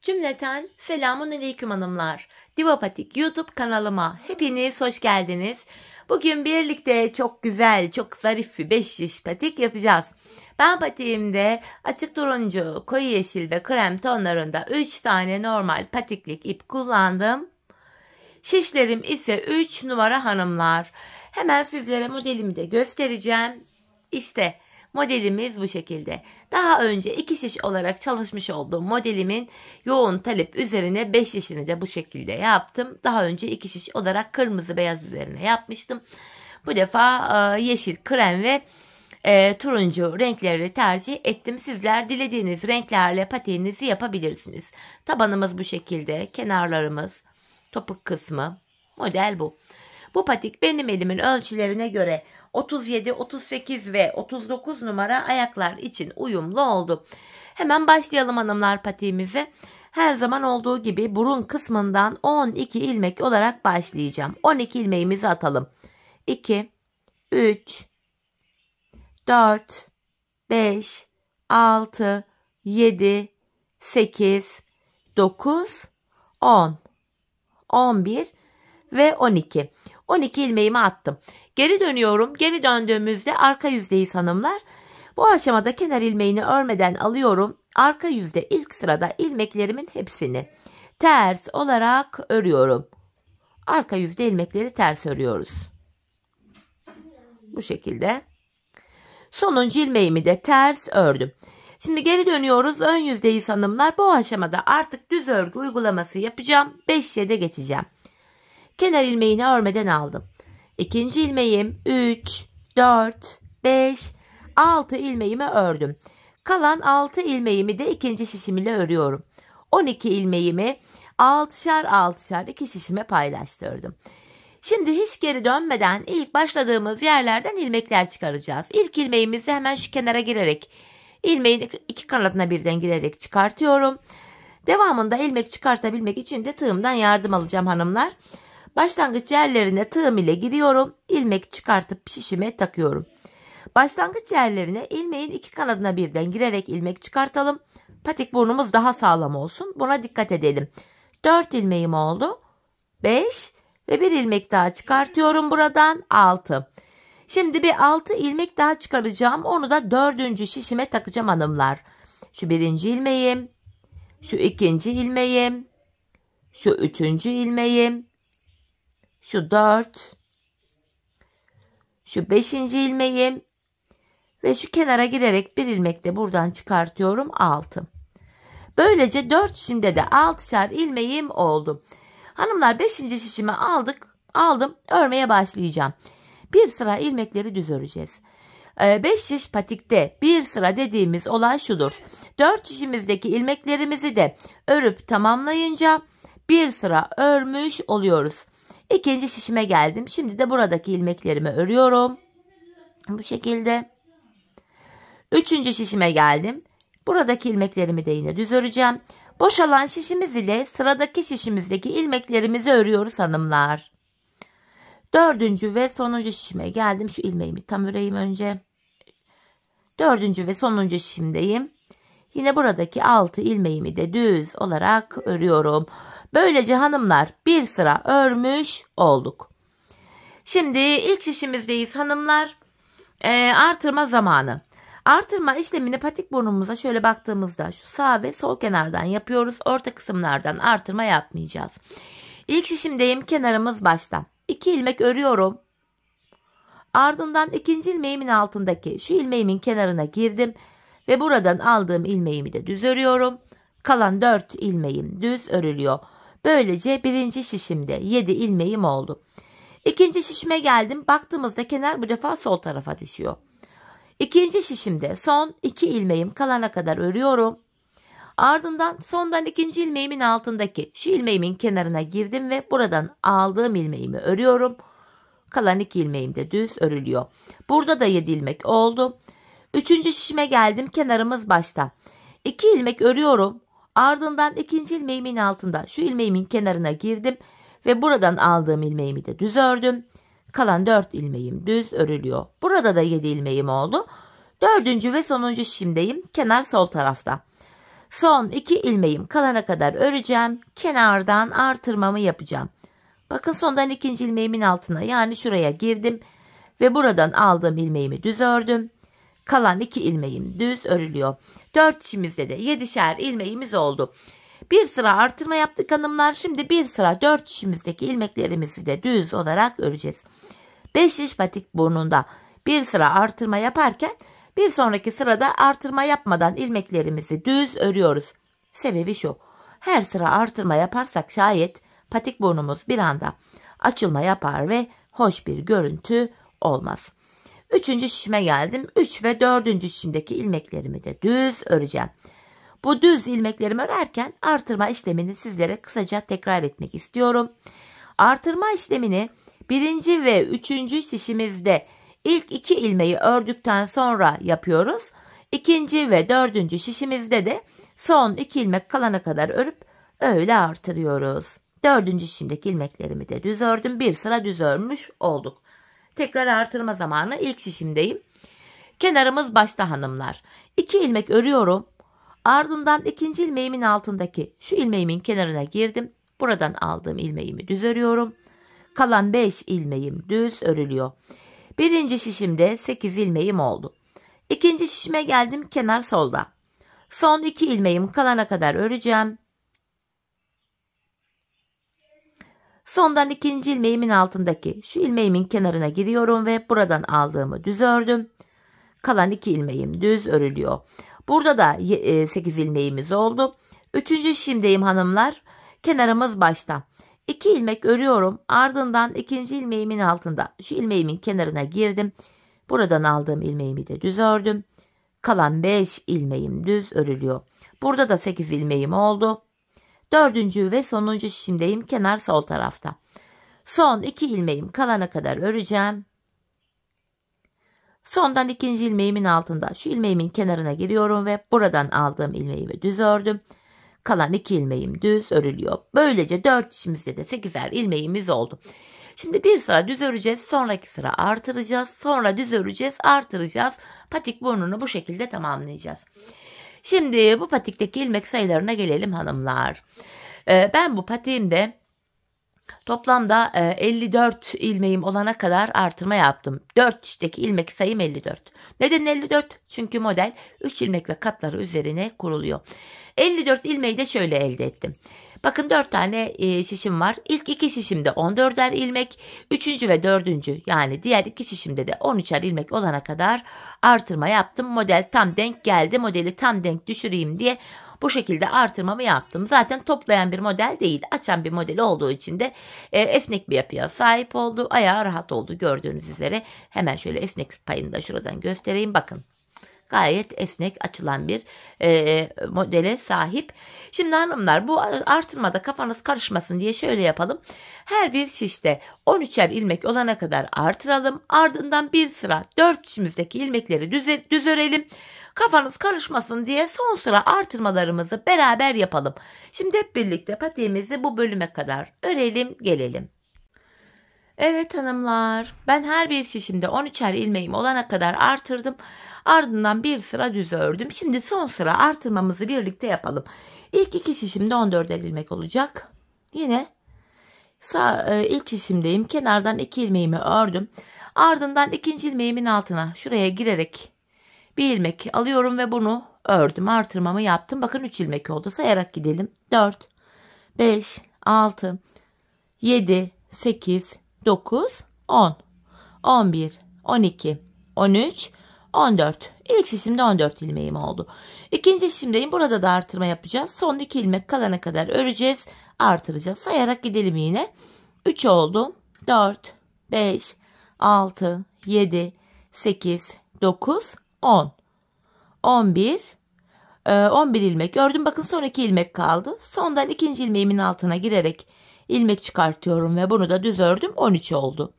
Cümleten selamun aleyküm hanımlar. Divapatik YouTube kanalıma hepiniz hoş geldiniz. Bugün birlikte çok güzel, çok zarif bir 5 şiş patik yapacağız. Ben patiğimde açık turuncu, koyu yeşil ve krem tonlarında 3 tane normal patiklik ip kullandım. Şişlerim ise 3 numara hanımlar. Hemen sizlere modelimi de göstereceğim. İşte modelimiz bu şekilde. Daha önce 2 şiş olarak çalışmış olduğum modelimin yoğun talep üzerine 5 şişini de bu şekilde yaptım. Daha önce 2 şiş olarak kırmızı beyaz üzerine yapmıştım. Bu defa yeşil, krem ve turuncu renkleri tercih ettim. Sizler dilediğiniz renklerle patiğinizi yapabilirsiniz. Tabanımız bu şekilde. Kenarlarımız, topuk kısmı. Model bu. Bu patik benim elimin ölçülerine göre 37, 38 ve 39 numara ayaklar için uyumlu oldu. Hemen başlayalım hanımlar patiğimize. Her zaman olduğu gibi burun kısmından 12 ilmek olarak başlayacağım. 12 ilmeğimizi atalım. 2, 3, 4, 5, 6, 7, 8, 9, 10, 11 ve 12. 12 ilmeğimi attım. Geri dönüyorum. Geri döndüğümüzde arka yüzdeyiz hanımlar. Bu aşamada kenar ilmeğini örmeden alıyorum. Arka yüzde ilk sırada ilmeklerimin hepsini ters olarak örüyorum. Arka yüzde ilmekleri ters örüyoruz. Bu şekilde. Sonuncu ilmeğimi de ters ördüm. Şimdi geri dönüyoruz. Ön yüzdeyiz hanımlar. Bu aşamada artık düz örgü uygulaması yapacağım. 5'e de geçeceğim. Kenar ilmeğini örmeden aldım. İkinci ilmeğim 3, 4, 5, 6 ilmeğimi ördüm. Kalan 6 ilmeğimi de ikinci şişim ile örüyorum. 12 ilmeğimi 6'şar 6'şar 2 şişime paylaştırdım. Şimdi hiç geri dönmeden ilk başladığımız yerlerden ilmekler çıkaracağız. İlk ilmeğimizi hemen şu kenara girerek ilmeğin iki kanadına birden girerek çıkartıyorum. Devamında ilmek çıkartabilmek için de tığımdan yardım alacağım hanımlar. Başlangıç yerlerine tığım ile giriyorum. İlmek çıkartıp şişime takıyorum. Başlangıç yerlerine ilmeğin iki kanadına birden girerek ilmek çıkartalım. Patik burnumuz daha sağlam olsun. Buna dikkat edelim. 4 ilmeğim oldu. 5 ve bir ilmek daha çıkartıyorum buradan 6. Şimdi bir 6 ilmek daha çıkaracağım. Onu da 4. şişime takacağım hanımlar. Şu birinci ilmeğim. Şu ikinci ilmeğim. Şu üçüncü ilmeğim. Şu 4, şu 5. ilmeğim ve şu kenara girerek bir ilmek de buradan çıkartıyorum 6. Böylece 4 şişimde de 6'şar ilmeğim oldu. Hanımlar 5. şişimi aldım örmeye başlayacağım. Bir sıra ilmekleri düz öreceğiz. 5 şiş patikte bir sıra dediğimiz olay şudur. 4 şişimizdeki ilmeklerimizi de örüp tamamlayınca bir sıra örmüş oluyoruz. İkinci şişime geldim. Şimdi de buradaki ilmeklerimi örüyorum. Bu şekilde. Üçüncü şişime geldim. Buradaki ilmeklerimi de yine düz öreceğim. Boşalan şişimiz ile sıradaki şişimizdeki ilmeklerimizi örüyoruz hanımlar. Dördüncü ve sonuncu şişime geldim. Şu ilmeğimi tam öreyim önce. Dördüncü ve sonuncu şişimdeyim. Yine buradaki 6 ilmeğimi de düz olarak örüyorum. Böylece hanımlar bir sıra örmüş olduk. Şimdi ilk şişimizdeyiz hanımlar. Artırma zamanı. Artırma işlemini patik burnumuza şöyle baktığımızda şu sağ ve sol kenardan yapıyoruz. Orta kısımlardan artırma yapmayacağız. İlk şişimdeyim. Kenarımız başta. 2 ilmek örüyorum. Ardından ikinci ilmeğimin altındaki şu ilmeğimin kenarına girdim. Ve buradan aldığım ilmeğimi de düz örüyorum. Kalan 4 ilmeğim düz örülüyor. Böylece birinci şişimde 7 ilmeğim oldu. İkinci şişime geldim. Baktığımızda kenar bu defa sol tarafa düşüyor. İkinci şişimde son 2 ilmeğim kalana kadar örüyorum. Ardından sondan ikinci ilmeğimin altındaki şu ilmeğimin kenarına girdim ve buradan aldığım ilmeğimi örüyorum. Kalan 2 ilmeğim de düz örülüyor. Burada da 7 ilmek oldu. Üçüncü şişime geldim. Kenarımız başta. 2 ilmek örüyorum. Ardından ikinci ilmeğimin altında şu ilmeğimin kenarına girdim ve buradan aldığım ilmeğimi de düz ördüm. Kalan 4 ilmeğim düz örülüyor. Burada da 7 ilmeğim oldu. Dördüncü ve sonuncu şişimdeyim. Kenar sol tarafta. Son 2 ilmeğim kalana kadar öreceğim. Kenardan artırmamı yapacağım. Bakın sondan ikinci ilmeğimin altına, yani şuraya girdim ve buradan aldığım ilmeğimi düz ördüm. Kalan 2 ilmeğim düz örülüyor. 4 işimizde de 7'şer ilmeğimiz oldu. Bir sıra artırma yaptık hanımlar. Şimdi bir sıra 4 işimizdeki ilmeklerimizi de düz olarak öreceğiz. 5 iş patik burnunda bir sıra artırma yaparken bir sonraki sırada artırma yapmadan ilmeklerimizi düz örüyoruz. Sebebi şu: her sıra artırma yaparsak şayet patik burnumuz bir anda açılma yapar ve hoş bir görüntü olmaz. 3. şişime geldim. 3 ve 4. şişimdeki ilmeklerimi de düz öreceğim. Bu düz ilmeklerimi örerken artırma işlemini sizlere kısaca tekrar etmek istiyorum. Artırma işlemini 1. ve 3. şişimizde ilk 2 ilmeği ördükten sonra yapıyoruz. 2. ve 4. şişimizde de son 2 ilmek kalana kadar örüp öyle artırıyoruz. 4. şişimdeki ilmeklerimi de düz ördüm. Bir sıra düz örmüş olduk. Tekrar artırma zamanı. İlk şişimdeyim. Kenarımız başta hanımlar. 2 ilmek örüyorum. Ardından 2. ilmeğimin altındaki şu ilmeğimin kenarına girdim. Buradan aldığım ilmeğimi düz örüyorum. Kalan 5 ilmeğim düz örülüyor. 1. şişimde 8 ilmeğim oldu. 2. şişime geldim, kenar solda. Son 2 ilmeğim kalana kadar öreceğim. Sondan 2. ilmeğimin altındaki şu ilmeğimin kenarına giriyorum ve buradan aldığımı düz ördüm. Kalan 2 ilmeğim düz örülüyor. Burada da 8 ilmeğimiz oldu. 3. şişimdeyim hanımlar. Kenarımız başta. 2 ilmek örüyorum. Ardından 2. ilmeğimin altında şu ilmeğimin kenarına girdim. Buradan aldığım ilmeğimi de düz ördüm. Kalan 5 ilmeğim düz örülüyor. Burada da 8 ilmeğim oldu. 4. ve sonuncu şişimdeyim. Kenar sol tarafta. Son 2 ilmeğim kalana kadar öreceğim. Sondan 2. ilmeğimin altında şu ilmeğimin kenarına giriyorum ve buradan aldığım ilmeğimi düz ördüm. Kalan 2 ilmeğim düz örülüyor. Böylece 4 şişimizde de 8'er ilmeğimiz oldu. Şimdi bir sıra düz öreceğiz. Sonraki sıra artıracağız. Sonra düz öreceğiz, artıracağız. Patik burnunu bu şekilde tamamlayacağız. Şimdi bu patikteki ilmek sayılarına gelelim hanımlar. Ben bu patiğimde toplamda 54 ilmeğim olana kadar artırma yaptım. 4 çifteki ilmek sayım 54. Neden 54? Çünkü model 3 ilmek ve katları üzerine kuruluyor. 54 ilmeği de şöyle elde ettim. Bakın 4 tane şişim var. İlk 2 şişimde 14'er ilmek. 3. ve 4. yani diğer 2 şişimde de 13'er ilmek olana kadar artırma yaptım. Model tam denk geldi. Modeli tam denk düşüreyim diye bu şekilde artırmamı yaptım. Zaten toplayan bir model değil, açan bir model olduğu için de esnek bir yapıya sahip oldu. Ayağı rahat oldu gördüğünüz üzere. Hemen şöyle esnek payını da şuradan göstereyim. Bakın. Gayet esnek açılan bir modele sahip. Şimdi hanımlar, bu artırmada kafanız karışmasın diye şöyle yapalım. Her bir şişte 13'er ilmek olana kadar artıralım. Ardından bir sıra 4 şişimizdeki ilmekleri düz örelim. Kafanız karışmasın diye son sıra artırmalarımızı beraber yapalım. Şimdi hep birlikte patiğimizi bu bölüme kadar örelim gelelim. Evet hanımlar, ben her bir şişimde 13'er ilmeğim olana kadar artırdım. Ardından bir sıra düz ördüm. Şimdi son sıra artırmamızı birlikte yapalım. İlk 2 şişimde 14'er ilmek olacak. Yine ilk şişimdeyim. Kenardan 2 ilmeğimi ördüm. Ardından 2. ilmeğimin altına şuraya girerek bir ilmek alıyorum ve bunu ördüm. Artırmamı yaptım. Bakın 3 ilmek oldu. Sayarak gidelim. 4, 5, 6, 7, 8, 9, 10, 11, 12, 13, 14. İlk şişimde 14 ilmeğim oldu. İkinci şişimdeyim. Burada da artırma yapacağız. Son 2 ilmek kalana kadar öreceğiz. Artıracağız. Sayarak gidelim yine. 3 oldu. 4, 5, 6, 7, 8, 9, 10. 11. 11 ilmek ördüm. Bakın son 2 ilmek kaldı. Sondan 2. ilmeğimin altına girerek ilmek çıkartıyorum ve bunu da düz ördüm. 13 oldu.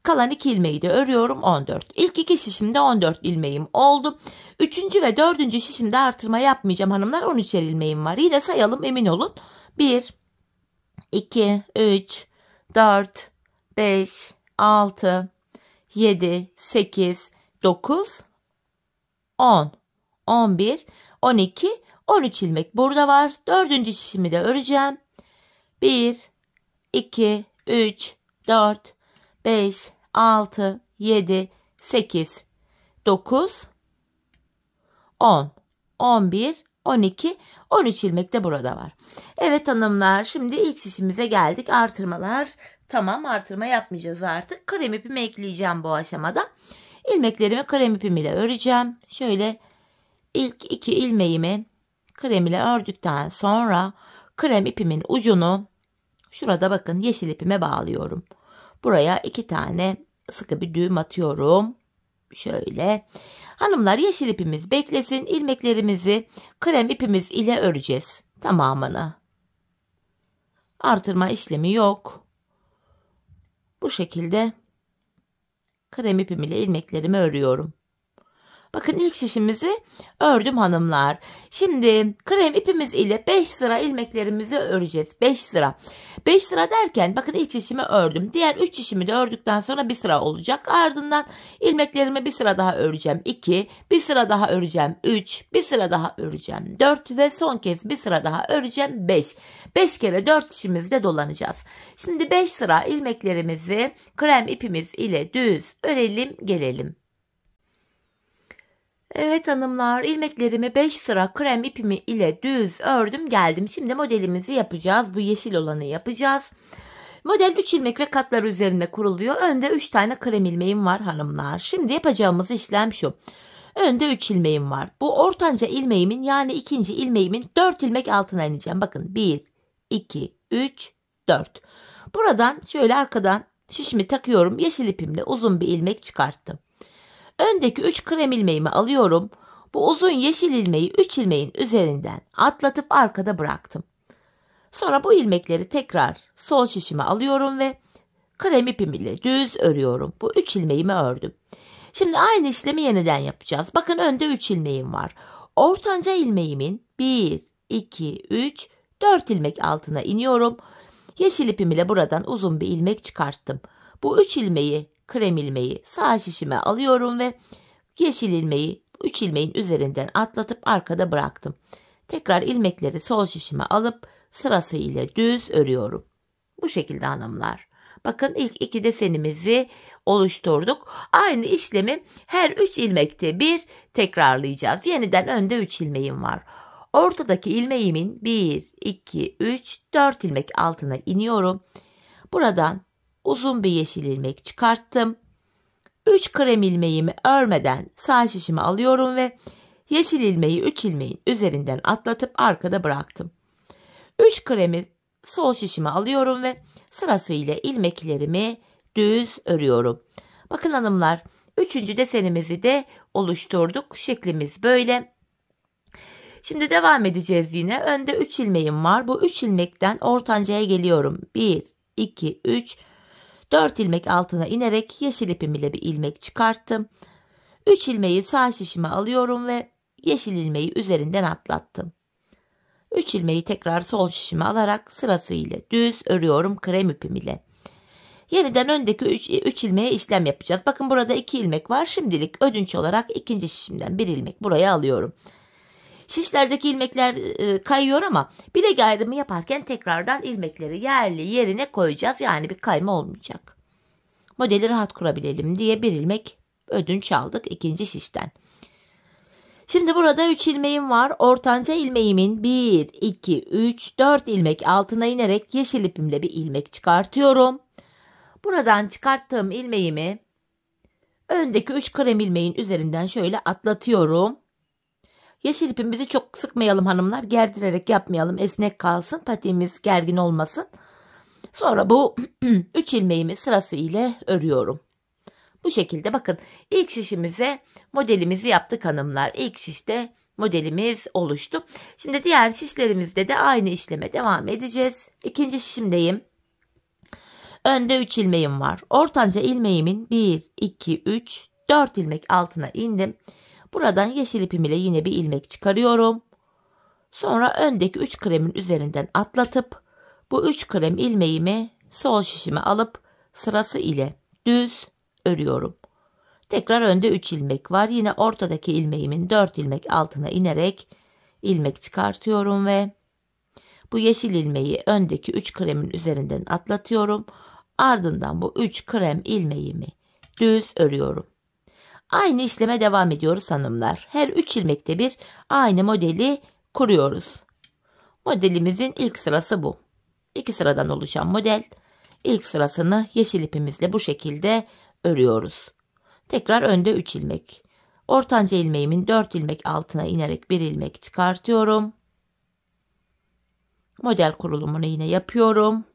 Kalan 2 ilmeği de örüyorum. 14. İlk 2 şişimde 14 ilmeğim oldu. 3. ve 4. şişimde artırma yapmayacağım hanımlar. 13'er ilmeğim var. Yine sayalım, emin olun. 1, 2, 3, 4, 5, 6, 7, 8, 9, 10, 11, 12, 13 ilmek burada var. 4. şişimi de öreceğim. 1, 2, 3, 4, 5, 6, 7, 8, 9, 10, 11, 12, 13 ilmek de burada var. Evet hanımlar, şimdi ilk şişimize geldik. Artırmalar tamam, artırma yapmayacağız artık. Krem ipimi ekleyeceğim bu aşamada. İlmeklerimi krem ipim ile öreceğim. Şöyle ilk 2 ilmeğimi krem ile ördükten sonra krem ipimin ucunu şurada bakın yeşil ipime bağlıyorum. Buraya 2 tane sıkı bir düğüm atıyorum. Şöyle. Hanımlar, yeşil ipimiz beklesin. İlmeklerimizi krem ipimiz ile öreceğiz. Tamamını. Artırma işlemi yok. Bu şekilde krem ipim ile ilmeklerimi örüyorum. Bakın ilk şişimizi ördüm hanımlar. Şimdi krem ipimiz ile 5 sıra ilmeklerimizi öreceğiz. 5 sıra. 5 sıra derken bakın ilk şişimi ördüm. Diğer 3 şişimi de ördükten sonra bir sıra olacak. Ardından ilmeklerimi bir sıra daha öreceğim. 2, bir sıra daha öreceğim. 3, bir sıra daha öreceğim. 4 ve son kez bir sıra daha öreceğim. 5. 5 kere 4 şişimizde dolanacağız. Şimdi 5 sıra ilmeklerimizi krem ipimiz ile düz örelim gelelim. Evet hanımlar, ilmeklerimi 5 sıra krem ipimi ile düz ördüm geldim. Şimdi modelimizi yapacağız. Bu yeşil olanı yapacağız. Model 3 ilmek ve katlar üzerine kuruluyor. Önde 3 tane krem ilmeğim var hanımlar. Şimdi yapacağımız işlem şu. Önde 3 ilmeğim var. Bu ortanca ilmeğimin yani ikinci ilmeğimin 4 ilmek altına ineceğim. Bakın 1, 2, 3, 4. Buradan şöyle arkadan şişimi takıyorum. Yeşil ipimle uzun bir ilmek çıkarttım. Öndeki 3 krem ilmeğimi alıyorum. Bu uzun yeşil ilmeği 3 ilmeğin üzerinden atlatıp arkada bıraktım. Sonra bu ilmekleri tekrar sol şişime alıyorum ve krem ipim ile düz örüyorum. Bu 3 ilmeğimi ördüm. Şimdi aynı işlemi yeniden yapacağız. Bakın önde 3 ilmeğim var. Ortanca ilmeğimin 1, 2, 3, 4 ilmek altına iniyorum. Yeşil ipim ile buradan uzun bir ilmek çıkarttım. Bu 3 ilmeği, krem ilmeği sağ şişime alıyorum ve yeşil ilmeği 3 ilmeğin üzerinden atlatıp arkada bıraktım. Tekrar ilmekleri sol şişime alıp sırasıyla düz örüyorum. Bu şekilde hanımlar. Bakın ilk 2 desenimizi oluşturduk. Aynı işlemi her 3 ilmekte bir tekrarlayacağız. Yeniden önde 3 ilmeğim var. Ortadaki ilmeğimin 1, 2, 3, 4 ilmek altına iniyorum. Buradan uzun bir yeşil ilmek çıkarttım. 3 krem ilmeğimi örmeden sağ şişimi alıyorum ve yeşil ilmeği 3 ilmeğin üzerinden atlatıp arkada bıraktım. 3 kremi sol şişime alıyorum ve sırasıyla ilmeklerimi düz örüyorum. Bakın hanımlar, 3. desenimizi de oluşturduk. Şeklimiz böyle. Şimdi devam edeceğiz yine. Önde 3 ilmeğim var. Bu 3 ilmekten ortancaya geliyorum. 1, 2, 3, 4 ilmek altına inerek yeşil ipim ile bir ilmek çıkarttım. 3 ilmeği sağ şişime alıyorum ve yeşil ilmeği üzerinden atlattım. 3 ilmeği tekrar sol şişime alarak sırasıyla düz örüyorum krem ipim ile. Yeniden öndeki 3 ilmeğe işlem yapacağız. Bakın burada 2 ilmek var. Şimdilik ödünç olarak ikinci şişimden 1 ilmek buraya alıyorum. Şişlerdeki ilmekler kayıyor ama bilek ayrımı yaparken tekrardan ilmekleri yerli yerine koyacağız. Yani bir kayma olmayacak. Modeli rahat kurabilelim diye 1 ilmek ödünç aldık ikinci şişten. Şimdi burada 3 ilmeğim var. Ortanca ilmeğimin 1, 2, 3, 4 ilmek altına inerek yeşil ipimle bir ilmek çıkartıyorum. Buradan çıkarttığım ilmeğimi öndeki 3 krem ilmeğin üzerinden şöyle atlatıyorum. Yeşil ipimizi çok sıkmayalım hanımlar. Gerdirerek yapmayalım. Esnek kalsın. Patiğimiz gergin olmasın. Sonra bu 3 ilmeğimi sırasıyla örüyorum. Bu şekilde bakın ilk şişimize modelimizi yaptık hanımlar. İlk şişte modelimiz oluştu. Şimdi diğer şişlerimizde de aynı işleme devam edeceğiz. İkinci şişimdeyim. Önde 3 ilmeğim var. Ortanca ilmeğimin 1, 2, 3, 4 ilmek altına indim. Buradan yeşil ipim ile yine bir ilmek çıkarıyorum. Sonra öndeki 3 kremin üzerinden atlatıp bu 3 krem ilmeğimi sol şişime alıp sırası ile düz örüyorum. Tekrar önde 3 ilmek var. Yine ortadaki ilmeğimin 4 ilmek altına inerek ilmek çıkartıyorum ve bu yeşil ilmeği öndeki 3 kremin üzerinden atlatıyorum. Ardından bu 3 krem ilmeğimi düz örüyorum. Aynı işleme devam ediyoruz hanımlar. Her 3 ilmekte bir aynı modeli kuruyoruz. Modelimizin ilk sırası bu. 2 sıradan oluşan model. İlk sırasını yeşil ipimizle bu şekilde örüyoruz. Tekrar önde 3 ilmek. Ortanca ilmeğimin 4 ilmek altına inerek 1 ilmek çıkartıyorum. Model kurulumunu yine yapıyorum.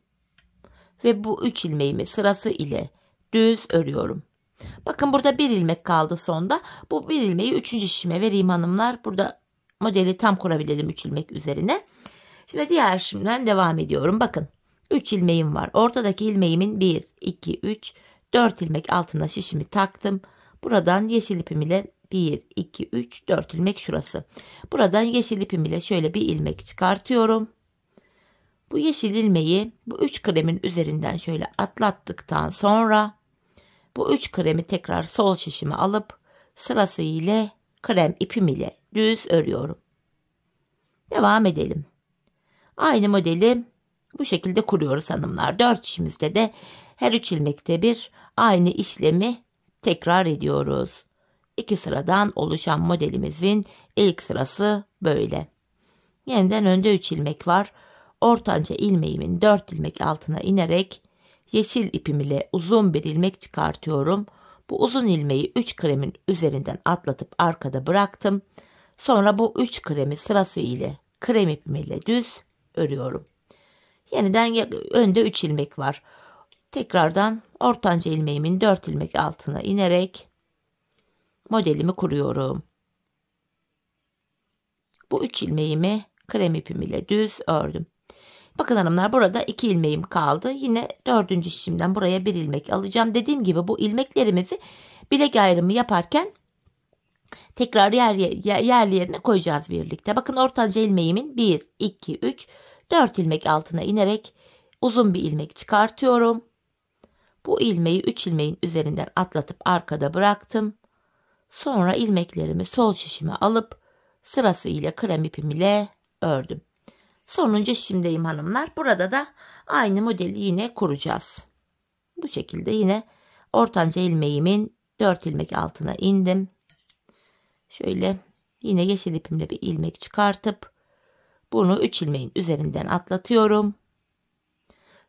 Ve bu 3 ilmeğimi sırası ile düz örüyorum. Bakın burada 1 ilmek kaldı sonda. Bu 1 ilmeği 3. şişime vereyim hanımlar. Burada modeli tam kurabilelim 3 ilmek üzerine. Şimdi diğer şişimden devam ediyorum. Bakın 3 ilmeğim var. Ortadaki ilmeğimin 1, 2, 3, 4 ilmek altına şişimi taktım. Buradan yeşil ipim ile 1, 2, 3, 4 ilmek şurası. Buradan yeşil ipim ile şöyle bir ilmek çıkartıyorum. Bu yeşil ilmeği bu 3 kremin üzerinden şöyle atlattıktan sonra bu 3 kremi tekrar sol şişime alıp sırası ile krem ipim ile düz örüyorum. Devam edelim. Aynı modeli bu şekilde kuruyoruz hanımlar. 4 şişimizde de her 3 ilmekte bir aynı işlemi tekrar ediyoruz. 2 sıradan oluşan modelimizin ilk sırası böyle. Yeniden önde 3 ilmek var. Ortanca ilmeğimin 4 ilmek altına inerek yeşil ipim ile uzun bir ilmek çıkartıyorum. Bu uzun ilmeği 3 kremin üzerinden atlatıp arkada bıraktım. Sonra bu 3 kremi sırası ile krem ipim ile düz örüyorum. Yeniden önde 3 ilmek var. Tekrardan ortanca ilmeğimin 4 ilmek altına inerek modelimi kuruyorum. Bu 3 ilmeğimi krem ipim ile düz ördüm. Bakın hanımlar burada 2 ilmeğim kaldı. Yine 4. şişimden buraya 1 ilmek alacağım. Dediğim gibi bu ilmeklerimizi bilek ayrımı yaparken tekrar yerli yerine koyacağız birlikte. Bakın ortanca ilmeğimin 1, 2, 3, 4 ilmek altına inerek uzun bir ilmek çıkartıyorum. Bu ilmeği 3 ilmeğin üzerinden atlatıp arkada bıraktım. Sonra ilmeklerimi sol şişime alıp sırası ile krem ipim ile ördüm. Sonuncu şişimdeyim hanımlar. Burada da aynı modeli yine kuracağız. Bu şekilde yine ortanca ilmeğimin 4 ilmek altına indim. Şöyle yine yeşil ipimle bir ilmek çıkartıp bunu 3 ilmeğin üzerinden atlatıyorum.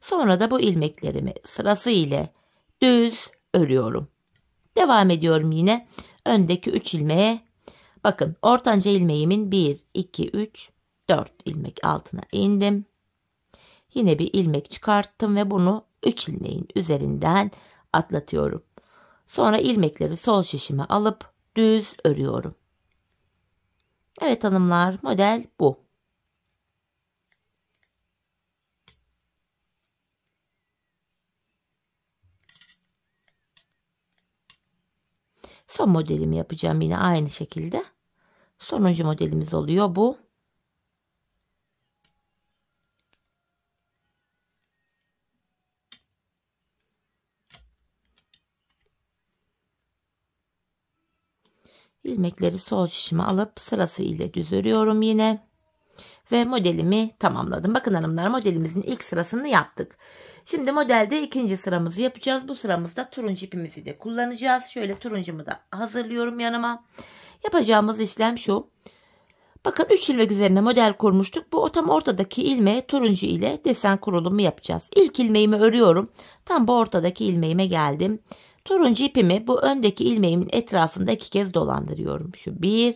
Sonra da bu ilmeklerimi sırası ile düz örüyorum. Devam ediyorum yine öndeki 3 ilmeğe. Bakın ortanca ilmeğimin 1, 2, 3, 4 ilmek altına indim. Yine bir ilmek çıkarttım ve bunu 3 ilmeğin üzerinden atlatıyorum. Sonra ilmekleri sol şişime alıp düz örüyorum. Evet hanımlar, model bu. Son modelimi yapacağım yine aynı şekilde. Sonuncu modelimiz oluyor bu. İlmekleri sol şişime alıp sırası ile düz örüyorum yine. Ve modelimi tamamladım. Bakın hanımlar, modelimizin ilk sırasını yaptık. Şimdi modelde ikinci sıramızı yapacağız. Bu sıramızda turuncu ipimizi de kullanacağız. Şöyle turuncumu da hazırlıyorum yanıma. Yapacağımız işlem şu. Bakın 3 ilmek üzerine model kurmuştuk. Bu tam ortadaki ilmeğe turuncu ile desen kurulumu yapacağız. İlk ilmeğimi örüyorum. Tam bu ortadaki ilmeğime geldim. Turuncu ipimi bu öndeki ilmeğimin etrafında 2 kez dolandırıyorum. Şu 1,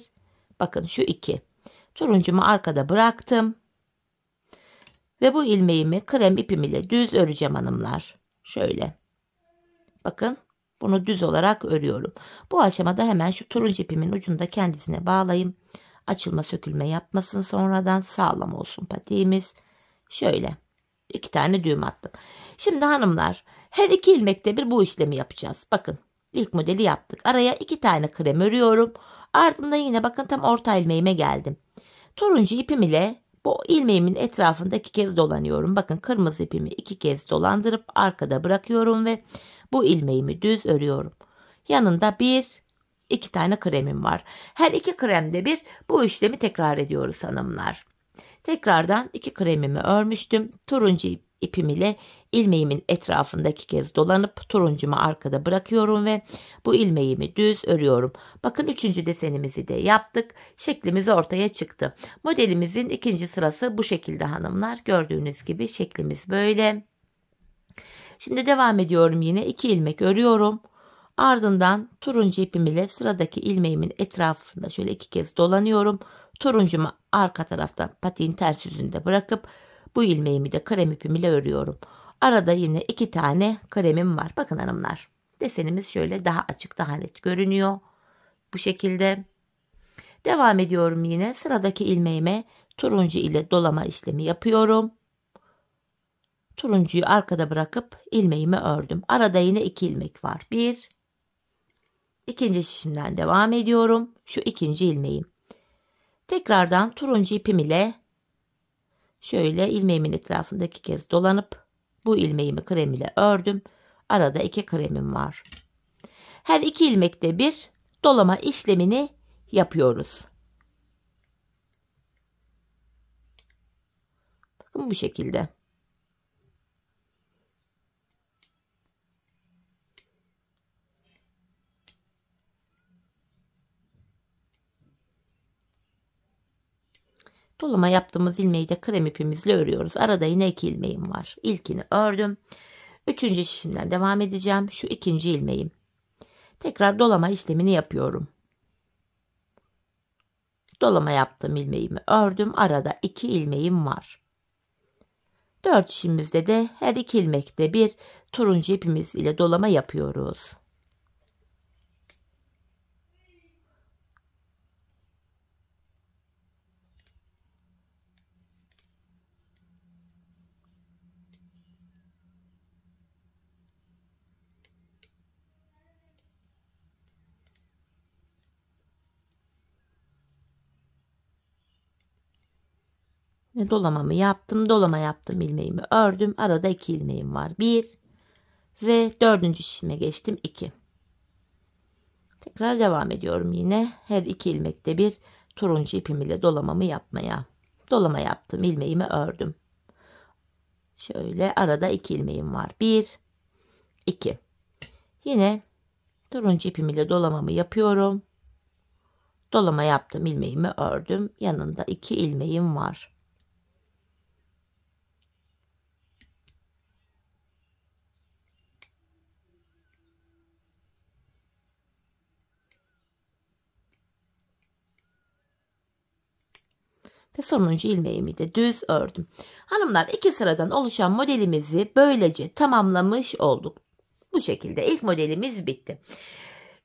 bakın şu 2. Turuncumu arkada bıraktım. Ve bu ilmeğimi krem ipim ile düz öreceğim hanımlar. Şöyle. Bakın bunu düz olarak örüyorum. Bu aşamada hemen şu turuncu ipimin ucunu da kendisine bağlayayım. Açılma sökülme yapmasın, sonradan sağlam olsun patiğimiz. Şöyle 2 tane düğüm attım. Şimdi hanımlar her 2 ilmekte bir bu işlemi yapacağız. Bakın ilk modeli yaptık. Araya 2 tane krem örüyorum. Ardından yine bakın tam orta ilmeğime geldim. Turuncu ipim ile bu ilmeğimin etrafında 2 kez dolanıyorum. Bakın kırmızı ipimi 2 kez dolandırıp arkada bırakıyorum ve bu ilmeğimi düz örüyorum. Yanında 1, 2 tane kremim var. Her 2 kremde bir bu işlemi tekrar ediyoruz hanımlar. Tekrardan 2 kremimi örmüştüm. Turuncu ipim ile ilmeğimin etrafında 2 kez dolanıp turuncumu arkada bırakıyorum ve bu ilmeğimi düz örüyorum. Bakın 3. desenimizi de yaptık. Şeklimiz ortaya çıktı. Modelimizin 2. sırası bu şekilde hanımlar. Gördüğünüz gibi şeklimiz böyle. Şimdi devam ediyorum, yine 2 ilmek örüyorum. Ardından turuncu ipim ile sıradaki ilmeğimin etrafında şöyle 2 kez dolanıyorum. Turuncumu arka taraftan patiğin ters yüzünde bırakıp bu ilmeğimi de krem ipim ile örüyorum. Arada yine 2 tane kremim var. Bakın hanımlar, desenimiz şöyle daha açık, daha net görünüyor. Bu şekilde. Devam ediyorum, yine sıradaki ilmeğime turuncu ile dolama işlemi yapıyorum. Turuncuyu arkada bırakıp ilmeğimi ördüm. Arada yine 2 ilmek var. 1. İkinci şişimden devam ediyorum. Şu 2. ilmeğim. Tekrardan turuncu ipim ile şöyle ilmeğimin etrafında 2 kez dolanıp bu ilmeğimi krem ile ördüm. Arada 2 kremim var. Her 2 ilmekte bir dolama işlemini yapıyoruz. Bakın bu şekilde. Dolama yaptığımız ilmeği de krem ipimizle örüyoruz. Arada yine 2 ilmeğim var. İlkini ördüm. 3. şişimden devam edeceğim. Şu 2. ilmeğim. Tekrar dolama işlemini yapıyorum. Dolama yaptığım ilmeğimi ördüm. Arada 2 ilmeğim var. 4 şişimizde de her 2 ilmekte bir turuncu ipimiz ile dolama yapıyoruz. Dolamamı yaptım. Dolama yaptım ilmeğimi ördüm. Arada 2 ilmeğim var. 1 ve 4. şişime geçtim. 2. Tekrar devam ediyorum yine. Her 2 ilmekte bir turuncu ipim ile dolamamı yapmaya. Dolama yaptım. İlmeğimi ördüm. Şöyle arada 2 ilmeğim var. 1 2. Yine turuncu ipim ile dolamamı yapıyorum. Dolama yaptım. İlmeğimi ördüm. Yanında 2 ilmeğim var. Ve sonuncu ilmeğimi de düz ördüm. Hanımlar, 2 sıradan oluşan modelimizi böylece tamamlamış olduk. Bu şekilde ilk modelimiz bitti.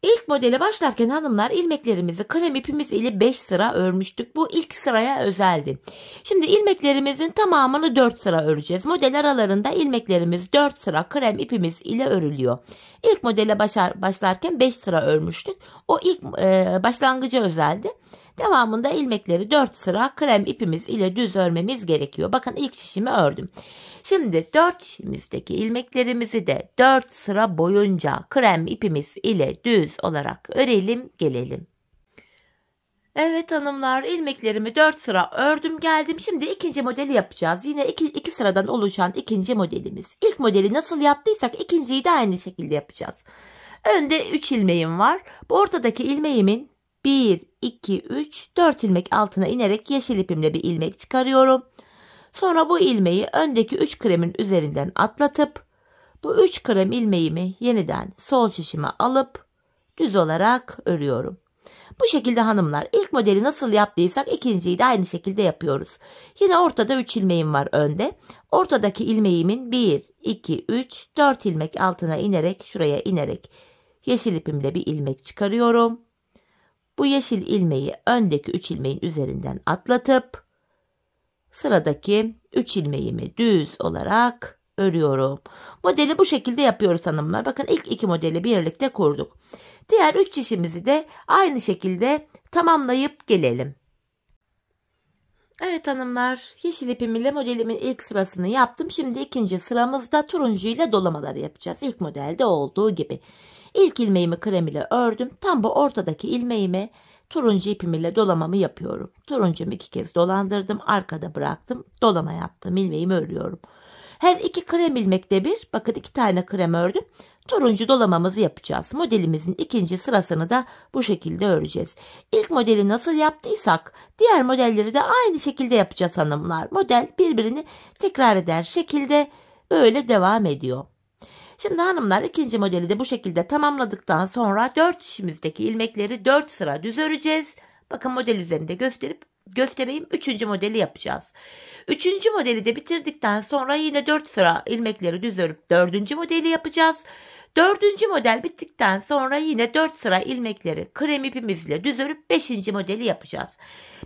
İlk modele başlarken hanımlar ilmeklerimizi krem ipimiz ile 5 sıra örmüştük. Bu ilk sıraya özeldi. Şimdi ilmeklerimizin tamamını 4 sıra öreceğiz. Model aralarında ilmeklerimiz 4 sıra krem ipimiz ile örülüyor. İlk modele başlarken 5 sıra örmüştük. O ilk başlangıca özeldi. Devamında ilmekleri 4 sıra krem ipimiz ile düz örmemiz gerekiyor. Bakın ilk şişimi ördüm. Şimdi 4 şişimizdeki ilmeklerimizi de 4 sıra boyunca krem ipimiz ile düz olarak örelim gelelim. Evet hanımlar, ilmeklerimi 4 sıra ördüm geldim. Şimdi ikinci modeli yapacağız. Yine 2 sıradan oluşan ikinci modelimiz. İlk modeli nasıl yaptıysak ikinciyi de aynı şekilde yapacağız. Önde 3 ilmeğim var. Bu ortadaki ilmeğimin 1, 2, 3, 4 ilmek altına inerek yeşil ipimle bir ilmek çıkarıyorum. Sonra bu ilmeği öndeki 3 kremin üzerinden atlatıp bu 3 krem ilmeğimi yeniden sol şişime alıp düz olarak örüyorum. Bu şekilde hanımlar, ilk modeli nasıl yaptıysak ikinciyi de aynı şekilde yapıyoruz. Yine ortada 3 ilmeğim var önde. Ortadaki ilmeğimin 1, 2, 3, 4 ilmek altına inerek şuraya inerek yeşil ipimle bir ilmek çıkarıyorum. Bu yeşil ilmeği öndeki 3 ilmeğin üzerinden atlatıp sıradaki 3 ilmeğimi düz olarak örüyorum. Modeli bu şekilde yapıyoruz hanımlar. Bakın ilk 2 modeli birlikte kurduk. Diğer 3 şişimizi de aynı şekilde tamamlayıp gelelim. Evet hanımlar, yeşil ipim ile modelimin ilk sırasını yaptım. Şimdi ikinci sıramızda turuncu ile dolamaları yapacağız. İlk modelde olduğu gibi. İlk ilmeğimi krem ile ördüm. Tam bu ortadaki ilmeğime turuncu ipim ile dolamamı yapıyorum. Turuncumu 2 kez dolandırdım. Arkada bıraktım. Dolama yaptım. İlmeğimi örüyorum. Her 2 krem ilmekte bir, bakın 2 tane krem ördüm. Turuncu dolamamızı yapacağız. Modelimizin ikinci sırasını da bu şekilde öreceğiz. İlk modeli nasıl yaptıysak diğer modelleri de aynı şekilde yapacağız hanımlar. Model birbirini tekrar eder şekilde böyle devam ediyor. Şimdi hanımlar ikinci modeli de bu şekilde tamamladıktan sonra 4 şişimizdeki ilmekleri 4 sıra düz öreceğiz. Bakın model üzerinde göstereyim. 3. modeli yapacağız. 3. modeli de bitirdikten sonra yine 4 sıra ilmekleri düz örüp 4. modeli yapacağız. 4. model bittikten sonra yine 4 sıra ilmekleri krem ipimizle düz örüp 5. modeli yapacağız.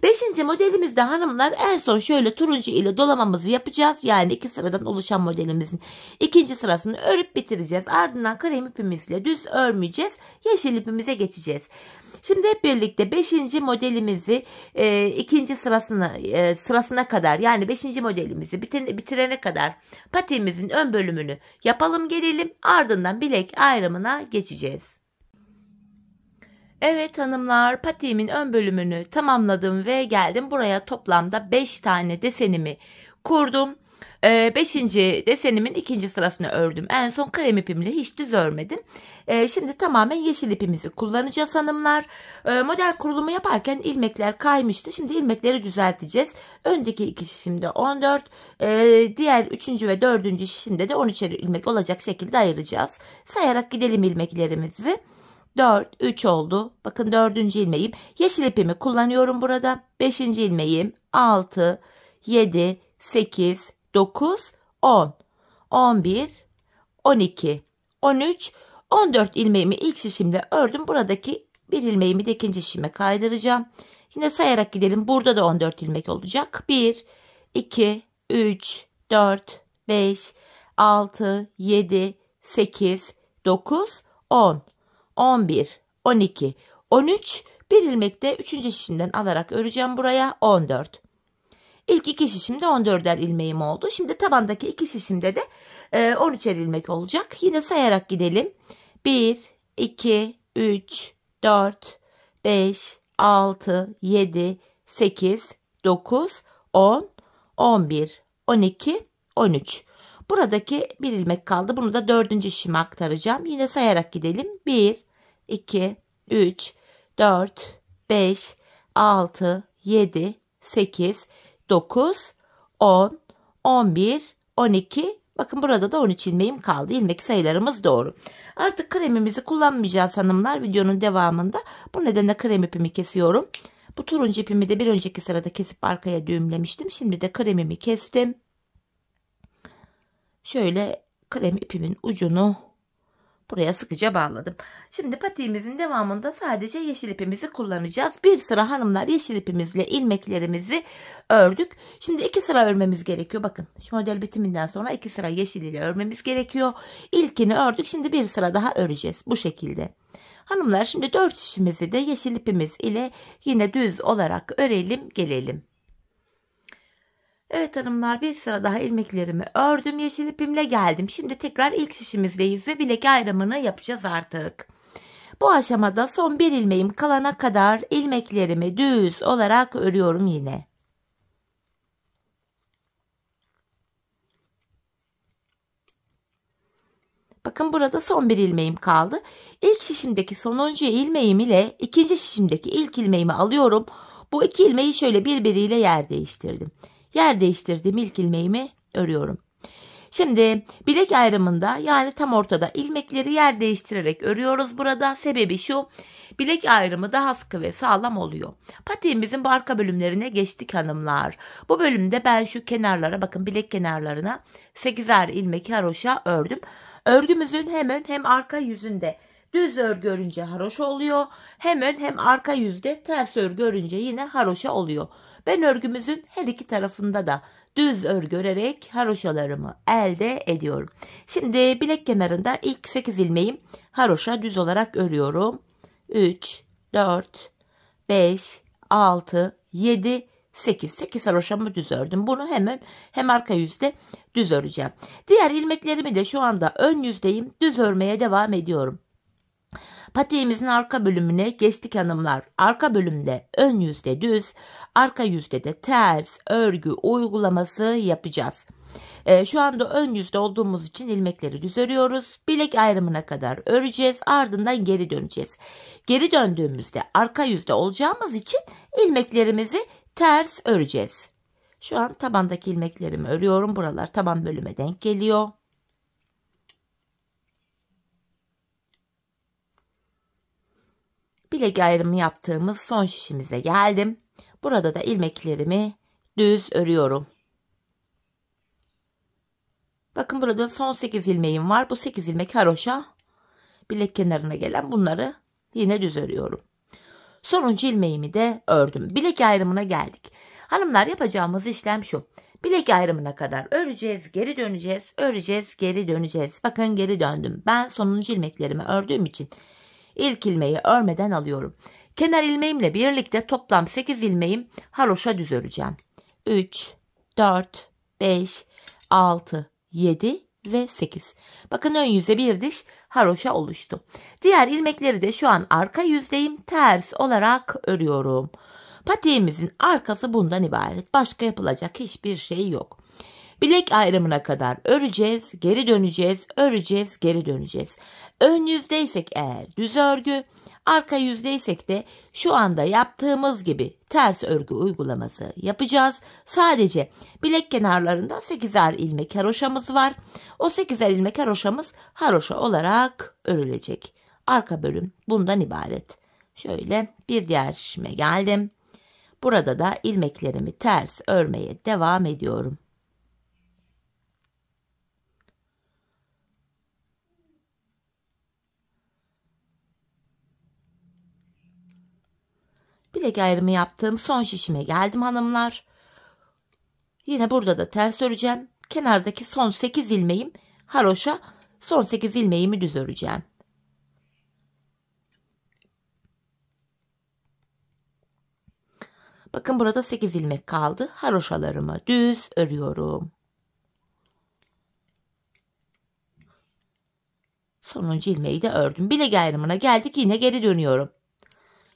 5. modelimizde hanımlar en son şöyle turuncu ile dolamamızı yapacağız. Yani 2 sıradan oluşan modelimizin 2. sırasını örüp bitireceğiz. Ardından krem ipimizle düz örmeyeceğiz. Yeşil ipimize geçeceğiz. Şimdi hep birlikte 5. modelimizi ikinci sırasına kadar, yani 5. modelimizi bitirene kadar patiğimizin ön bölümünü yapalım gelelim. Ardından bilek ayrımına geçeceğiz. Evet hanımlar, patiğimin ön bölümünü tamamladım ve geldim buraya. Toplamda 5 tane desenimi kurdum. 5. desenimin 2. sırasını ördüm. En son krem ipimle hiç düz örmedim. Şimdi tamamen yeşil ipimizi kullanacağız hanımlar. Model kurulumu yaparken ilmekler kaymıştı. Şimdi ilmekleri düzelteceğiz. Öndeki 2 şişimde 14, diğer 3. ve 4. şişimde de 13'er ilmek olacak şekilde ayıracağız. Sayarak gidelim ilmeklerimizi. 4, 3 oldu. Bakın 4. ilmeğim. Yeşil ipimi kullanıyorum burada. 5. ilmeğim 6, 7, 8, 9, 10, 11, 12, 13, 14 ilmeğimi ilk şişimde ördüm. Buradaki bir ilmeğimi de ikinci şişime kaydıracağım. Yine sayarak gidelim. Burada da 14 ilmek olacak. 1, 2, 3, 4, 5, 6, 7, 8, 9, 10, 11, 12, 13, bir ilmek de 3. şişimden alarak öreceğim buraya 14. İlk 2 şişimde 14'er ilmeğim oldu. Şimdi tabandaki 2 şişimde de 13'er ilmek olacak. Yine sayarak gidelim. 1, 2, 3, 4, 5, 6, 7, 8, 9, 10, 11, 12, 13. Buradaki bir ilmek kaldı. Bunu da 4. şişime aktaracağım. Yine sayarak gidelim. 1, 2, 3, 4, 5, 6, 7, 8, 9, 10, 11, 12. Bakın burada da 13 ilmeğim kaldı. İlmek sayılarımız doğru. Artık kremimizi kullanmayacağız hanımlar videonun devamında. Bu nedenle krem ipimi kesiyorum. Bu turuncu ipimi de bir önceki sırada kesip arkaya düğümlemiştim. Şimdi de kremimi kestim. Şöyle krem ipimin ucunu buraya sıkıca bağladım. Şimdi patiğimizin devamında sadece yeşil ipimizi kullanacağız. Bir sıra hanımlar yeşil ipimizle ilmeklerimizi ördük. Şimdi 2 sıra örmemiz gerekiyor. Bakın şu model bitiminden sonra 2 sıra yeşil ile örmemiz gerekiyor. İlkini ördük. Şimdi bir sıra daha öreceğiz. Bu şekilde. Hanımlar şimdi 4 şişimizi de yeşil ipimiz ile yine düz olarak örelim gelelim. Evet hanımlar, bir sıra daha ilmeklerimi ördüm. Yeşil ipimle geldim. Şimdi tekrar ilk şişimizdeyiz ve bilek ayrımını yapacağız artık. Bu aşamada son bir ilmeğim kalana kadar ilmeklerimi düz olarak örüyorum yine. Bakın burada son bir ilmeğim kaldı. İlk şişimdeki sonuncu ilmeğim ile ikinci şişimdeki ilk ilmeğimi alıyorum. Bu iki ilmeği şöyle birbiriyle yer değiştirdim. Yer değiştirdiğim ilk ilmeğimi örüyorum. Şimdi bilek ayrımında, yani tam ortada ilmekleri yer değiştirerek örüyoruz burada. Sebebi şu: bilek ayrımı daha sıkı ve sağlam oluyor. Patiğimizin bu arka bölümlerine geçtik hanımlar. Bu bölümde ben şu kenarlara, bakın bilek kenarlarına 8'er ilmek haroşa ördüm. Örgümüzün hem ön hem arka yüzünde düz örgü örünce haroşa oluyor. Hem ön hem arka yüzde ters örgü örünce yine haroşa oluyor. Ben örgümüzün her iki tarafında da düz örgü örerek haroşalarımı elde ediyorum. Şimdi bilek kenarında ilk 8 ilmeğim haroşa düz olarak örüyorum. 3, 4, 5, 6, 7, 8 haroşamı düz ördüm. Bunu hem ön hem arka yüzde düz öreceğim. Diğer ilmeklerimi de şu anda ön yüzdeyim düz örmeye devam ediyorum. Patiğimizin arka bölümüne geçtik hanımlar. Arka bölümde ön yüzde düz, arka yüzde de ters örgü uygulaması yapacağız. Şu anda ön yüzde olduğumuz için ilmekleri düz örüyoruz. Bilek ayrımına kadar öreceğiz. Ardından geri döneceğiz. Geri döndüğümüzde arka yüzde olacağımız için ilmeklerimizi ters öreceğiz. Şu an tabandaki ilmeklerimi örüyorum. Buralar taban bölüme denk geliyor. Bilek ayrımı yaptığımız son şişimize geldim. Burada da ilmeklerimi düz örüyorum. Bakın burada son 8 ilmeğim var. Bu 8 ilmek haroşa. Bilek kenarına gelen bunları yine düz örüyorum. Sonuncu ilmeğimi de ördüm. Bilek ayrımına geldik. Hanımlar, yapacağımız işlem şu. Bilek ayrımına kadar öreceğiz, geri döneceğiz, öreceğiz, geri döneceğiz. Bakın geri döndüm. Ben sonuncu ilmeklerimi ördüğüm için ilk ilmeği örmeden alıyorum. Kenar ilmeğimle birlikte toplam 8 ilmeğim haroşa düz öreceğim. 3, 4, 5, 6, 7 ve 8. Bakın ön yüze bir diş haroşa oluştu. Diğer ilmekleri de şu an arka yüzdeyim ters olarak örüyorum. Patiğimizin arkası bundan ibaret. Başka yapılacak hiçbir şey yok. Bilek ayrımına kadar öreceğiz, geri döneceğiz, öreceğiz, geri döneceğiz. Ön yüzdeysek eğer düz örgü, arka yüzdeysek de şu anda yaptığımız gibi ters örgü uygulaması yapacağız. Sadece bilek kenarlarında 8'er ilmek haroşamız var. O 8'er ilmek haroşamız haroşa olarak örülecek. Arka bölüm bundan ibaret. Şöyle bir diğer şişime geldim. Burada da ilmeklerimi ters örmeye devam ediyorum. Bilek ayrımı yaptığım son şişime geldim hanımlar. Yine burada da ters öreceğim. Kenardaki son 8 ilmeğim haroşa, son 8 ilmeğimi düz öreceğim. Bakın burada 8 ilmek kaldı. Haroşalarımı düz örüyorum. Sonuncu ilmeği de ördüm. Bilek ayrımına geldik. Yine geri dönüyorum.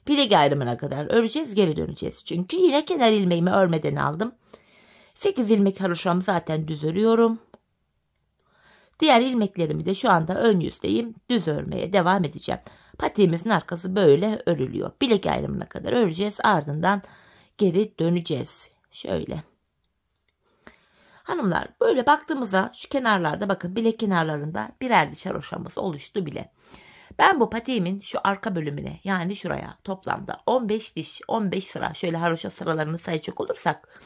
Bilek ayrımına kadar öreceğiz, geri döneceğiz. Çünkü yine kenar ilmeğimi örmeden aldım. 8 ilmek haroşamı zaten düz örüyorum. Diğer ilmeklerimi de şu anda ön yüzdeyim. Düz örmeye devam edeceğim. Patiğimizin arkası böyle örülüyor. Bilek ayrımına kadar öreceğiz. Ardından geri döneceğiz. Şöyle. Hanımlar, böyle baktığımızda şu kenarlarda bakın bilek kenarlarında birer diş haroşamız oluştu bile. Ben bu patiğimin şu arka bölümüne, yani şuraya toplamda 15 diş, 15 sıra, şöyle haroşa sıralarını sayacak olursak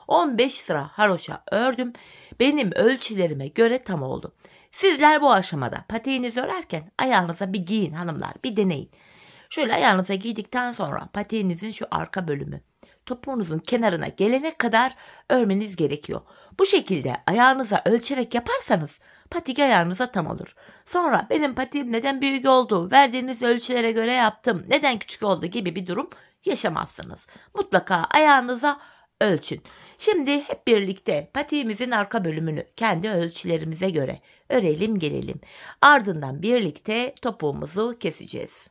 15 sıra haroşa ördüm. Benim ölçülerime göre tam oldu. Sizler bu aşamada patiğinizi örerken ayağınıza bir giyin hanımlar, bir deneyin. Şöyle ayağınıza giydikten sonra patiğinizin şu arka bölümü topuğunuzun kenarına gelene kadar örmeniz gerekiyor. Bu şekilde ayağınıza ölçerek yaparsanız patik ayağınıza tam olur. Sonra benim patiğim neden büyük oldu, verdiğiniz ölçülere göre yaptım, neden küçük oldu gibi bir durum yaşamazsınız. Mutlaka ayağınıza ölçün. Şimdi hep birlikte patiğimizin arka bölümünü kendi ölçülerimize göre örelim gelelim. Ardından birlikte topuğumuzu keseceğiz.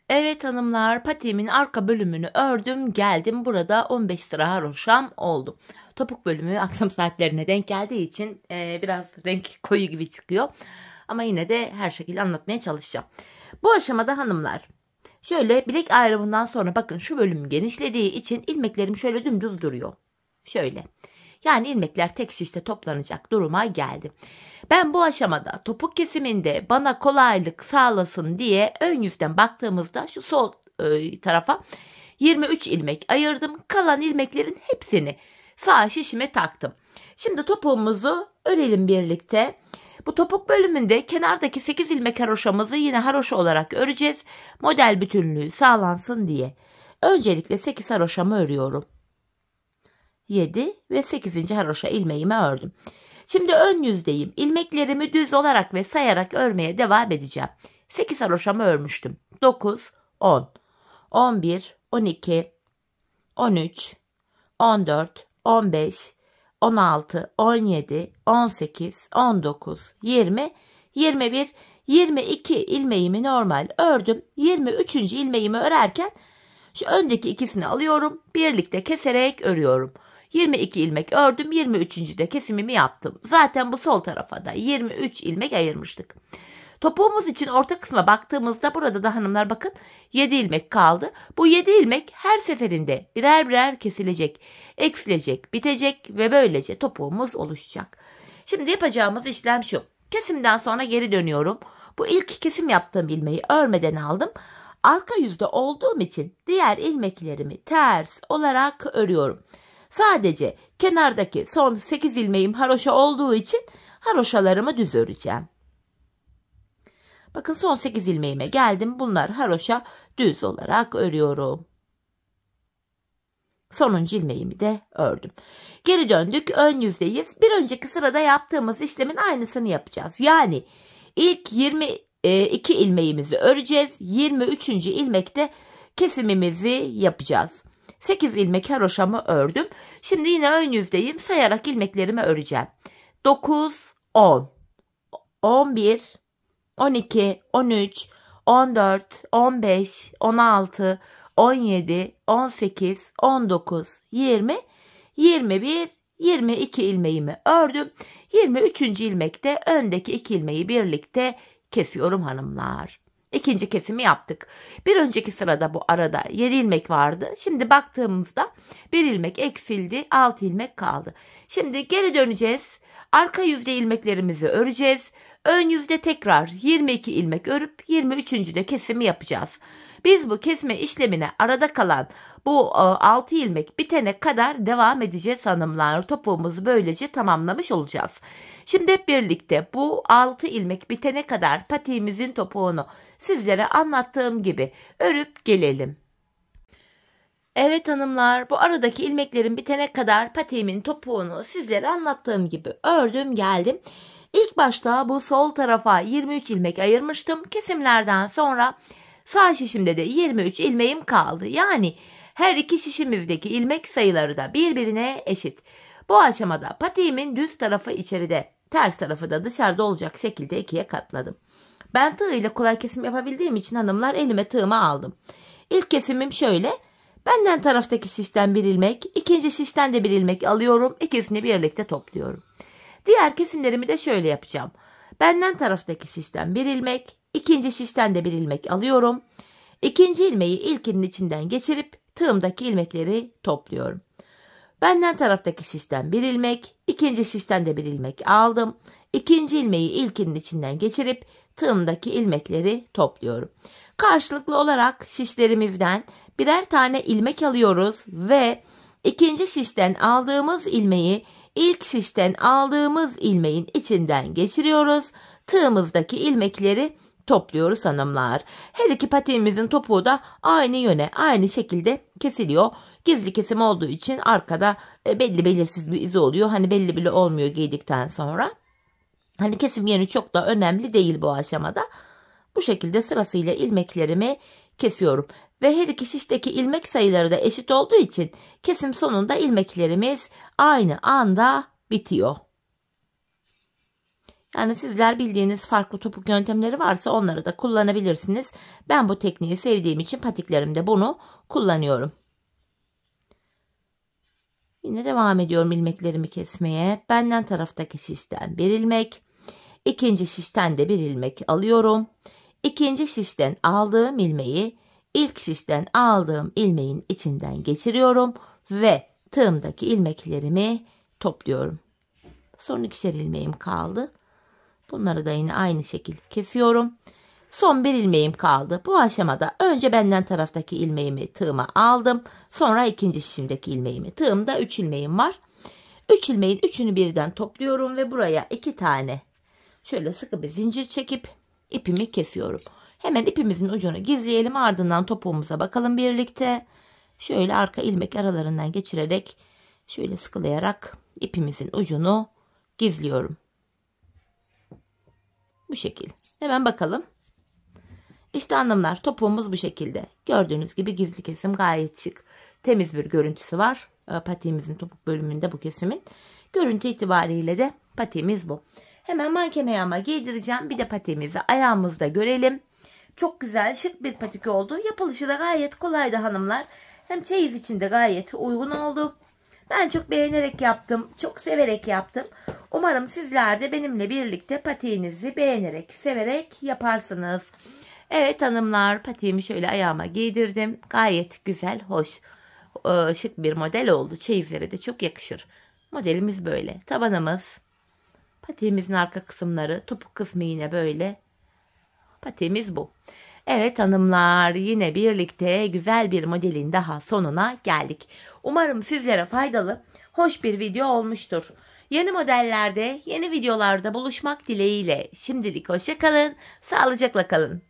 Evet hanımlar, patiğimin arka bölümünü ördüm geldim. Burada 15 sıra haroşam oldu. Topuk bölümü akşam saatlerine denk geldiği için biraz renk koyu gibi çıkıyor. Ama yine de her şekilde anlatmaya çalışacağım. Bu aşamada hanımlar şöyle bilek ayrımından sonra bakın şu bölüm genişlediği için ilmeklerim şöyle dümdüz duruyor. Şöyle. Yani ilmekler tek şişte toplanacak duruma geldi. Ben bu aşamada topuk kesiminde bana kolaylık sağlasın diye ön yüzden baktığımızda şu sol tarafa 23 ilmek ayırdım. Kalan ilmeklerin hepsini sağ şişime taktım. Şimdi topuğumuzu örelim birlikte. Bu topuk bölümünde kenardaki 8 ilmek haroşamızı yine haroşa olarak öreceğiz. Model bütünlüğü sağlansın diye. Öncelikle 8 haroşamı örüyorum. 7 ve 8. haroşa ilmeğimi ördüm. Şimdi ön yüzdeyim. İlmeklerimi düz olarak ve sayarak örmeye devam edeceğim. 8 haroşamı örmüştüm. 9, 10, 11, 12, 13, 14, 15, 16, 17, 18, 19, 20, 21, 22 ilmeğimi normal ördüm. 23. ilmeğimi örerken şu öndeki ikisini alıyorum. Birlikte keserek örüyorum. 22 ilmek ördüm. 23. de kesimimi yaptım. Zaten bu sol tarafa da 23 ilmek ayırmıştık. Topuğumuz için orta kısma baktığımızda burada da hanımlar bakın 7 ilmek kaldı. Bu 7 ilmek her seferinde birer birer kesilecek, eksilecek, bitecek ve böylece topuğumuz oluşacak. Şimdi yapacağımız işlem şu. Kesimden sonra geri dönüyorum. Bu ilk kesim yaptığım ilmeği örmeden aldım. Arka yüzde olduğum için diğer ilmeklerimi ters olarak örüyorum. Sadece kenardaki son 8 ilmeğim haroşa olduğu için haroşalarımı düz öreceğim. Bakın son 8 ilmeğime geldim. Bunlar haroşa düz olarak örüyorum. Sonuncu ilmeğimi de ördüm. Geri döndük. Ön yüzdeyiz. Bir önceki sırada yaptığımız işlemin aynısını yapacağız. Yani ilk 22 ilmeğimizi öreceğiz. 23. ilmekte kesimimizi yapacağız. 8 ilmek haroşamı ördüm. Şimdi yine ön yüzdeyim. Sayarak ilmeklerimi öreceğim. 9, 10, 11, 12, 13, 14, 15, 16, 17, 18, 19, 20, 21, 22 ilmeğimi ördüm. 23. ilmekte öndeki 2 ilmeği birlikte kesiyorum hanımlar. İkinci kesimi yaptık. Bir önceki sırada bu arada 7 ilmek vardı. Şimdi baktığımızda 1 ilmek eksildi, 6 ilmek kaldı. Şimdi geri döneceğiz. Arka yüzde ilmeklerimizi öreceğiz. Ön yüzde tekrar 22 ilmek örüp 23. de kesimi yapacağız. Biz bu kesme işlemine arada kalan bu 6 ilmek bitene kadar devam edeceğiz hanımlar. Topuğumuzu böylece tamamlamış olacağız. Şimdi hep birlikte bu 6 ilmek bitene kadar patiğimizin topuğunu sizlere anlattığım gibi örüp gelelim. Evet hanımlar, bu aradaki ilmeklerin bitene kadar patiğimin topuğunu sizlere anlattığım gibi ördüm geldim. İlk başta bu sol tarafa 23 ilmek ayırmıştım. Kesimlerden sonra sağ şişimde de 23 ilmeğim kaldı. Yani her iki şişimizdeki ilmek sayıları da birbirine eşit. Bu aşamada patiğimin düz tarafı içeride, ters tarafı da dışarıda olacak şekilde ikiye katladım. Ben tığ ile kolay kesim yapabildiğim için hanımlar elime tığımı aldım. İlk kesimim şöyle. Benden taraftaki şişten bir ilmek, ikinci şişten de bir ilmek alıyorum. İkisini birlikte topluyorum. Diğer kesimlerimi de şöyle yapacağım. Benden taraftaki şişten bir ilmek, ikinci şişten de bir ilmek alıyorum. İkinci ilmeği ilkinin içinden geçirip tığımdaki ilmekleri topluyorum. Benden taraftaki şişten bir ilmek, ikinci şişten de bir ilmek aldım. İkinci ilmeği ilkinin içinden geçirip tığımdaki ilmekleri topluyorum. Karşılıklı olarak şişlerimizden birer tane ilmek alıyoruz ve ikinci şişten aldığımız ilmeği ilk şişten aldığımız ilmeğin içinden geçiriyoruz. Tığımızdaki ilmekleri topluyoruz hanımlar. Her iki patiğimizin topuğu da aynı yöne, aynı şekilde kesiliyor. Gizli kesim olduğu için arkada belli belirsiz bir izi oluyor. Hani belli bile olmuyor giydikten sonra. Hani kesim yeri çok da önemli değil bu aşamada. Bu şekilde sırasıyla ilmeklerimi kesiyorum. Ve her iki şişteki ilmek sayıları da eşit olduğu için kesim sonunda ilmeklerimiz aynı anda bitiyor. Yani sizler bildiğiniz farklı topuk yöntemleri varsa onları da kullanabilirsiniz. Ben bu tekniği sevdiğim için patiklerimde bunu kullanıyorum. Yine devam ediyorum ilmeklerimi kesmeye. Benden taraftaki şişten bir ilmek, ikinci şişten de bir ilmek alıyorum. İkinci şişten aldığım ilmeği ilk şişten aldığım ilmeğin içinden geçiriyorum ve tığımdaki ilmeklerimi topluyorum. Son ikişer ilmeğim kaldı. Bunları da yine aynı şekil kesiyorum. Son bir ilmeğim kaldı. Bu aşamada önce benden taraftaki ilmeğimi tığıma aldım. Sonra ikinci şişimdeki ilmeğimi. Tığımda 3 ilmeğim var. 3 ilmeğin üçünü birden topluyorum ve buraya 2 tane şöyle sıkı bir zincir çekip ipimi kesiyorum. Hemen ipimizin ucunu gizleyelim, ardından topuğumuza bakalım birlikte. Şöyle arka ilmek aralarından geçirerek şöyle sıkılayarak ipimizin ucunu gizliyorum. Bu şekil. Hemen bakalım. İşte hanımlar, topuğumuz bu şekilde. Gördüğünüz gibi gizli kesim gayet şık. Temiz bir görüntüsü var. Patiğimizin topuk bölümünde bu kesimin. Görüntü itibariyle de patiğimiz bu. Hemen manken ayağıma giydireceğim. Bir de patiğimizi ayağımızda görelim. Çok güzel şık bir patik oldu. Yapılışı da gayet kolaydı hanımlar. Hem çeyiz için de gayet uygun oldu. Ben çok beğenerek yaptım. Çok severek yaptım. Umarım sizler de benimle birlikte patiğinizi beğenerek, severek yaparsınız. Evet hanımlar, patiğimi şöyle ayağıma giydirdim. Gayet güzel, hoş, şık bir model oldu. Çeyizlere de çok yakışır. Modelimiz böyle. Tabanımız, patiğimizin arka kısımları, topuk kısmı yine böyle. Patiğimiz bu. Evet hanımlar, yine birlikte güzel bir modelin daha sonuna geldik. Umarım sizlere faydalı, hoş bir video olmuştur. Yeni modellerde, yeni videolarda buluşmak dileğiyle şimdilik hoşça kalın, sağlıcakla kalın.